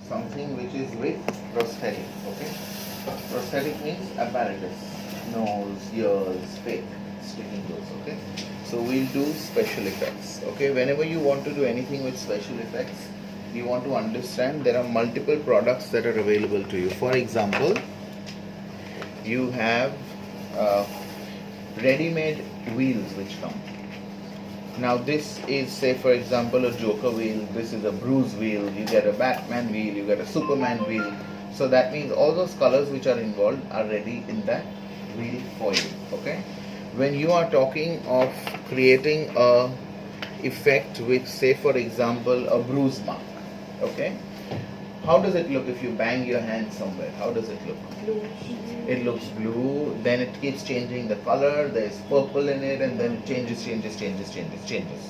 something which is with prosthetic. Okay, prosthetic means apparatus, nose, ears, fake, sticking those. Okay, so we'll do special effects. Okay, whenever you want to do anything with special effects, you want to understand there are multiple products that are available to you. For example, you have ready-made wheels which come. Now this is, say for example, a Joker wheel, this is a Bruce wheel, you get a Batman wheel, you get a Superman wheel. So that means all those colors which are involved are ready in that wheel for you. Okay, when you are talking of creating a effect with, say for example, a bruise mark, okay, how does it look if you bang your hand somewhere? How does it look? Blue. It looks blue, then it keeps changing the color, there's purple in it, and then it changes,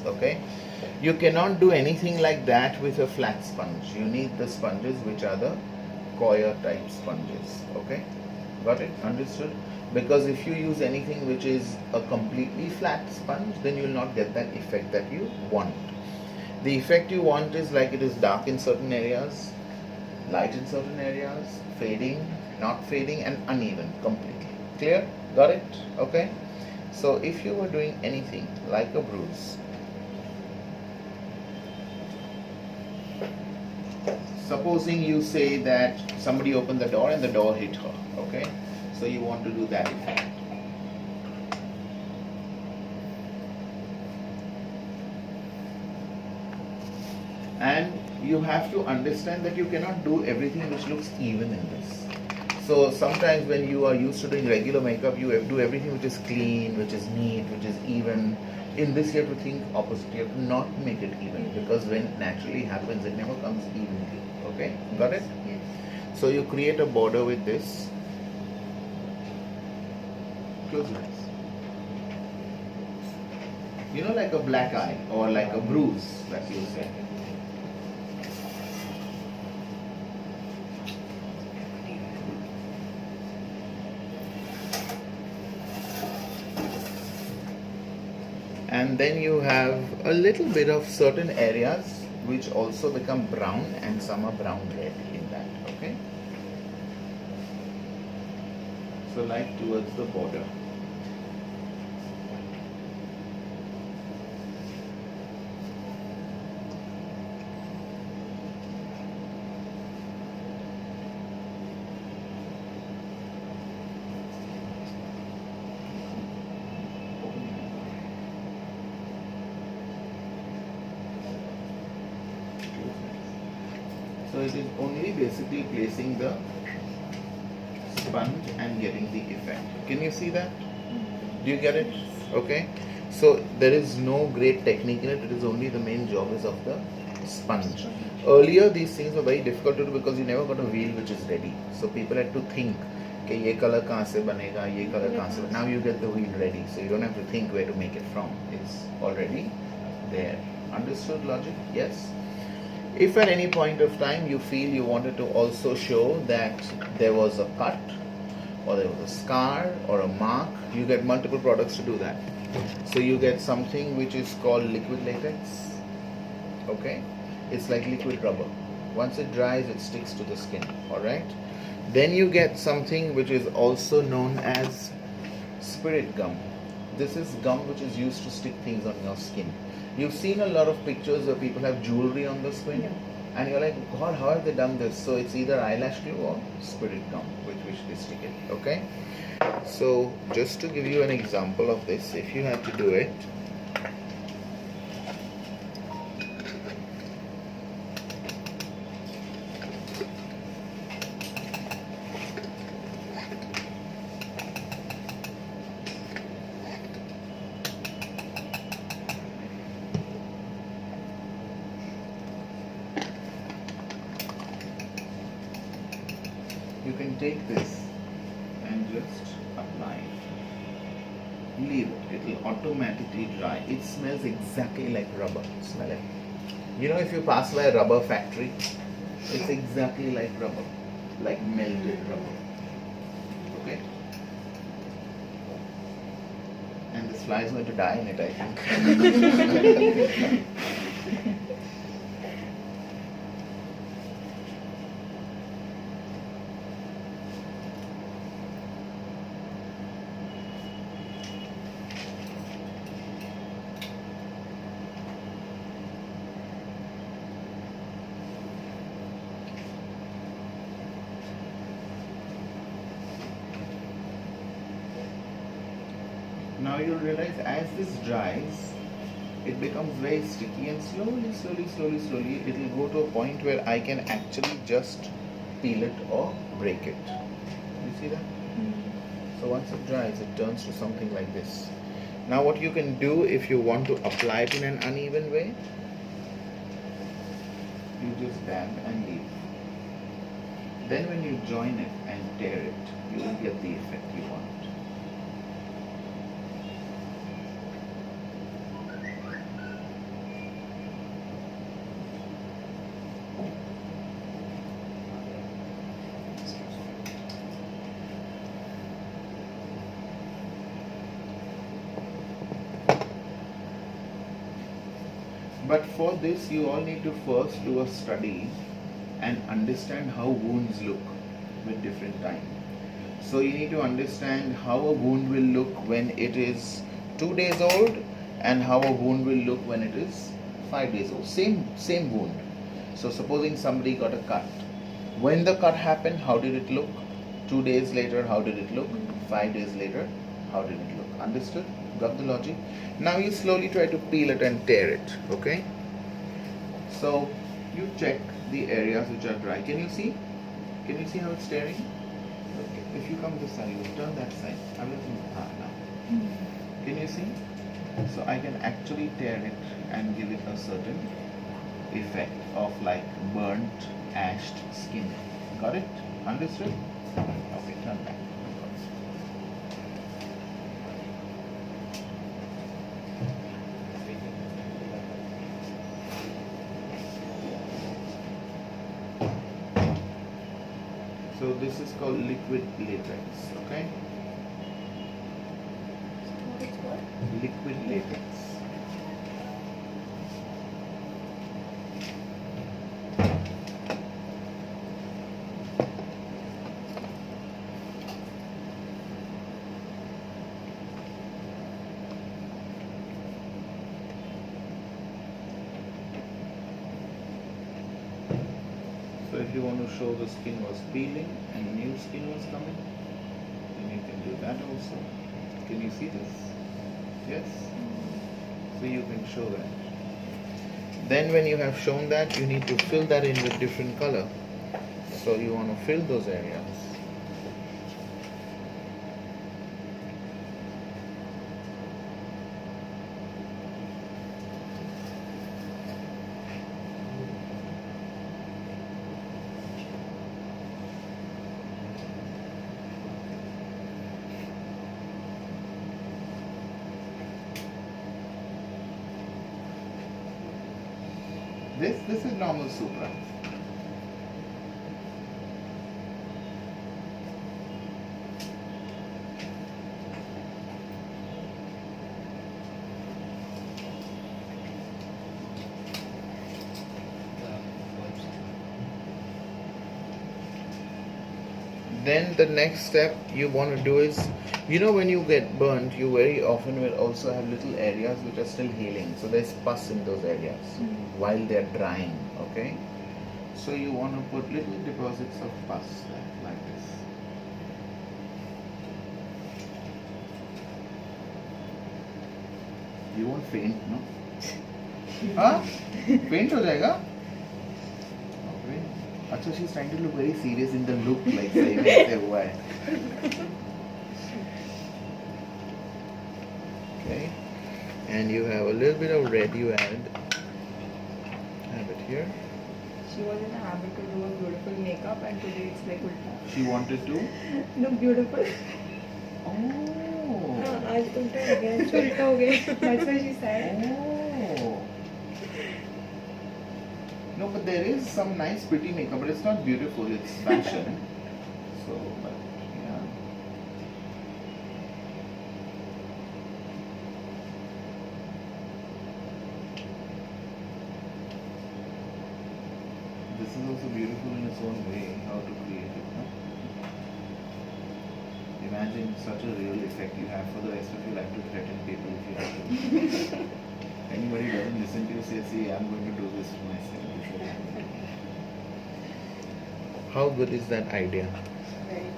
okay? You cannot do anything like that with a flat sponge. You need the sponges which are the coir type sponges, okay? Got it? Understood? Because if you use anything which is a completely flat sponge, then you will not get that effect that you want. The effect you want is like it is dark in certain areas, light in certain areas, fading, not fading, and uneven completely. Clear? Got it? Okay? So if you were doing anything like a bruise, supposing you say that somebody opened the door and the door hit her, okay? So you want to do that effect. And you have to understand that you cannot do everything which looks even in this. So sometimes when you are used to doing regular makeup, you do everything which is clean, which is neat, which is even. In this you have to think opposite. You have to not make it even, because when it naturally happens, it never comes evenly. Okay? Got it? Yes. So you create a border with this. Close your eyes. You know, like a black eye or like a bruise that you say. And then you have a little bit of certain areas which also become brown, and some are brown red in that. Okay, so like towards the border. So it is only basically placing the sponge and getting the effect. Can you see that? Do you get it? Okay. So there is no great technique in it. It is only the main job is of the sponge. Earlier these things were very difficult to do because you never got a wheel which is ready. So people had to think, okay, ye color kahan se banega, ye color kahan se. Now you get the wheel ready, so you don't have to think where to make it from. It's already there. Understood logic? Yes. If at any point of time you feel you wanted to also show that there was a cut or there was a scar or a mark, you get multiple products to do that. So you get something which is called liquid latex. Okay, it's like liquid rubber. Once it dries, it sticks to the skin. Alright, then you get something which is also known as spirit gum. This is gum which is used to stick things on your skin. You've seen a lot of pictures where people have jewelry on the skin, Yeah. and you're like, God, how have they done this? So it's either eyelash glue or spirit gum with which they stick it. Okay, so just to give you an example of this, if you had to do it, you can take this and just apply it. Leave it. It will automatically dry. It smells exactly like rubber. Smell it. You know, if you pass by a rubber factory, it's exactly like rubber, like melted rubber. Okay? And this fly is going to die in it, I think. Now you'll realize as this dries, it becomes very sticky, and slowly it will go to a point where I can actually just peel it or break it. You see that? So once it dries, it turns to something like this. Now what you can do if you want to apply it in an uneven way, you just dab and leave. Then when you join it and tear it, you will get the effect you want. But for this, you all need to first do a study and understand how wounds look with different time. So you need to understand how a wound will look when it is 2 days old and how a wound will look when it is 5 days old. Same wound. So supposing somebody got a cut. When the cut happened, how did it look? 2 days later, how did it look? 5 days later, how did it look? Understood? Got the logic? Now you slowly try to peel it and tear it, okay? So you check the areas which are dry. Can you see? Can you see how it's tearing? Okay. If you come this side, you turn that side. I will now. Can you see? So I can actually tear it and give it a certain effect of like burnt, ashed skin. Got it? Understood? Okay, turn back. So this is called liquid latex, okay? What is what? Liquid latex. So if you want to show the skin was peeling and new skin was coming, then you can do that also. Can you see this? Yes? So you can show that. Then when you have shown that, you need to fill that in with different color. So you want to fill those areas. This is normal supra. Then the next step you want to do is, you know, when you get burnt, you very often will also have little areas which are still healing. So there's pus in those areas while they're drying, okay? So you want to put little deposits of pus there, like this. You won't faint, no? Huh? Faint हो जाएगा? Okay. अच्छा, she's trying to look very serious in the look, like सही में ऐसे हुआ है. Okay. And you have a little bit of red you add. Have it here. She was in a habit to do a beautiful makeup and today it's like ulta. She wanted to? Look beautiful. Oh. आज उल्टा हो गया, उल्टा हो गया. That's why she said. Oh. No, but there is some nice pretty makeup, but it's not beautiful, it's fashion. So, but yeah. This is also beautiful in its own way, how to create it. No? Imagine such a real effect you have for the rest of your life to threaten people if you have to. Anybody doesn't listen to you say, see, I'm going to do this for myself. How good is that idea? Very good.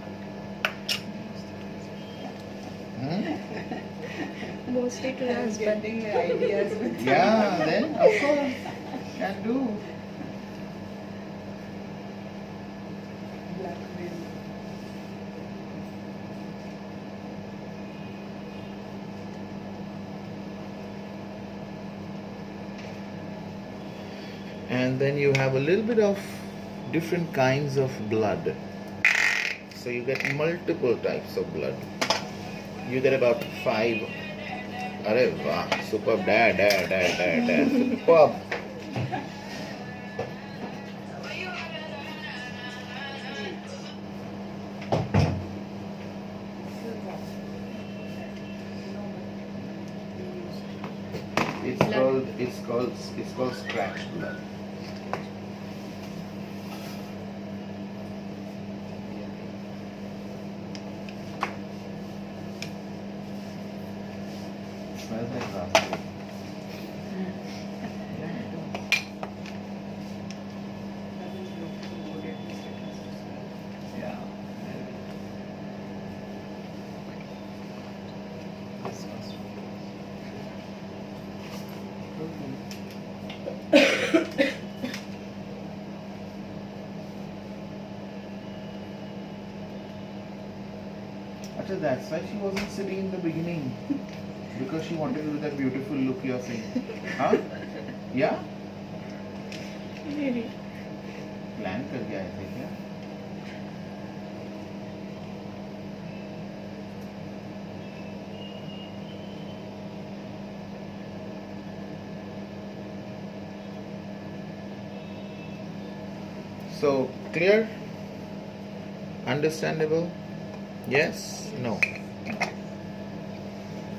Mostly to your I'm husband. getting ideas with Yeah, then of course can do. blackmail. And then you have a little bit of different kinds of blood. So you get multiple types of blood. You get about 5. Arey wah, superb, dad, superb. It's called scratch blood. Smells like raspberry. Yeah. Actually, that's why she wasn't sitting in the beginning. Because she wanted to do that beautiful look you're saying. Huh? Yeah? Maybe. Plan कर गया ऐसे क्या? So clear? Understandable? Yes? No?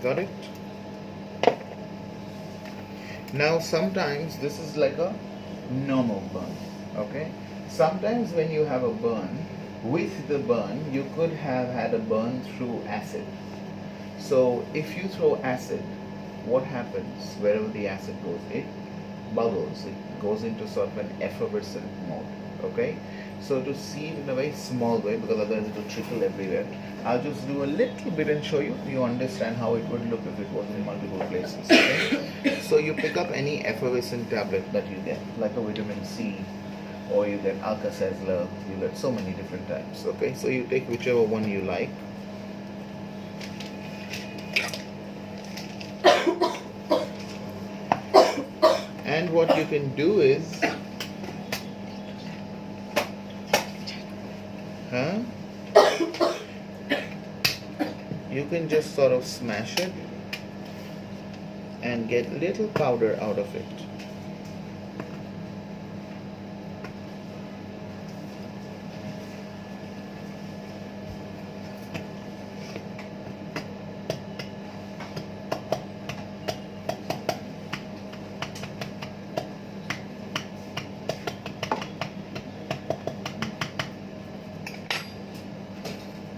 Got it? Now sometimes this is like a normal burn. Okay? Sometimes when you have a burn, with the burn you could have had a burn through acid. So if you throw acid, what happens wherever the acid goes? It bubbles, it goes into sort of an effervescent mode. Okay, so to see it in a very small way, because otherwise it will trickle everywhere, I'll just do a little bit and show you. You understand how it would look if it was in multiple places. Okay, so you pick up any effervescent tablet that you get, like a vitamin C, or you get Alka-Seltzer. You get so many different types. Okay, so you take whichever one you like. And what you can do is, you can just sort of smash it and get little powder out of it.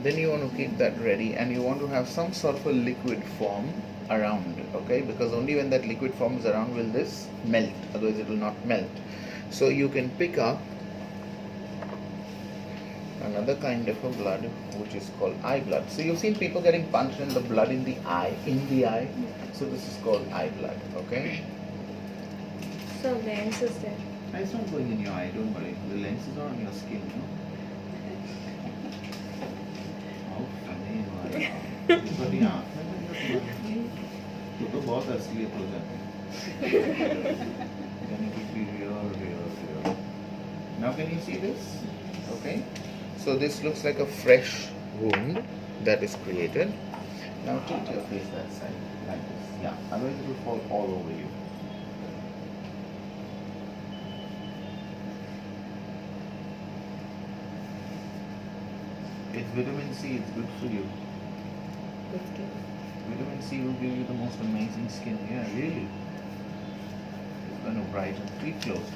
Then you want to keep that ready, and you want to have some sort of a liquid form around, okay, because only when that liquid form is around will this melt, otherwise it will not melt. So you can pick up another kind of a blood which is called eye blood. So you've seen people getting punched in the blood in the eye, so this is called eye blood. Okay, So lens is there. it's not going in your eye, don't worry, the lens is not on your skin, no? बड़ी आँख में तो बहुत असलियत हो जाती है. Then it will be real. Now can you see this? Okay. So this looks like a fresh wound that is created. Now tilt your face that side like this. Yeah. Otherwise it will fall all over you. It's vitamin C. It's good for you. Vitamin C will give you the most amazing skin. Yeah, really. It's going to brighten. Keep close.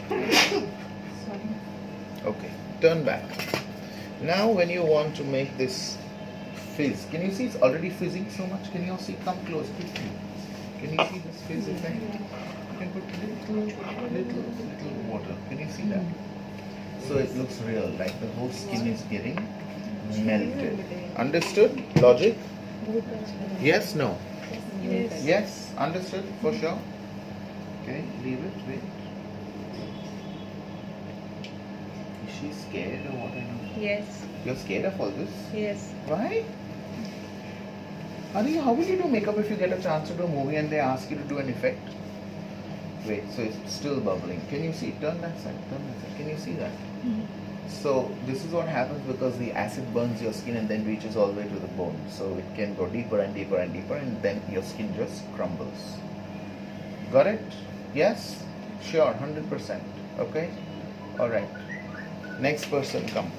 Sorry. Okay, turn back. Now when you want to make this fizz, can you see it's already fizzing so much? Can you all see? Come close quickly. Can you see this fizz effect? You can put little water. Can you see that? So it looks real, like the whole skin is getting melted. Understood? Logic? Yes, no. Yes. Yes, understood for sure. Okay, leave it, wait. Is she scared or what? I know. Yes. You're scared of all this? Yes. Why? Honey, how will you do makeup if you get a chance to do a movie and they ask you to do an effect? Wait, so it's still bubbling. Can you see? Turn that side, turn that side. Can you see that? So this is what happens because the acid burns your skin and then reaches all the way to the bone. So it can go deeper and deeper and deeper and then your skin just crumbles. Got it? Yes? Sure, 100%. Okay? Alright. Next person come.